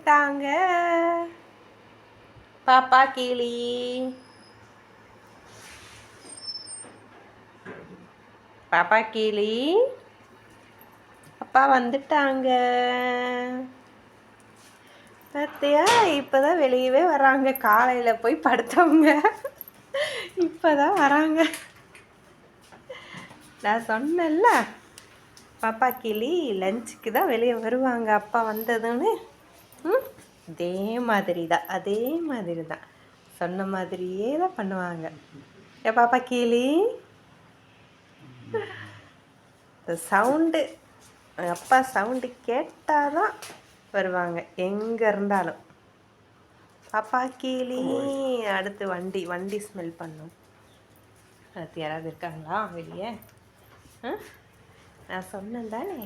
வந்துட்டாங்க. பாப்பா கிளி, பாப்பா கிளி, அப்பா வந்துட்டாங்க. பார்த்தியா, இப்போதான் வெளியவே வராங்க. காலையில் போய் படுத்தவங்க இப்போதான் வராங்க. நான் சொன்னேன்ல, பாப்பா கிளி லஞ்சுக்கு தான் வெளியே வருவாங்க அப்பா வந்ததுன்னு. அதே மாதிரி தான் சொன்ன மாதிரியே தான் பண்ணுவாங்க. ஏ பாப்பா கிளி, சவுண்டு அப்பா சவுண்டு கேட்டால் தான் வருவாங்க எங்கே இருந்தாலும். பாப்பா கிளி, அடுத்து வண்டி ஸ்மெல் பண்ணும். அடுத்து யாராவது இருக்காங்களா வெளியே? நான் சொன்னேன் தானே.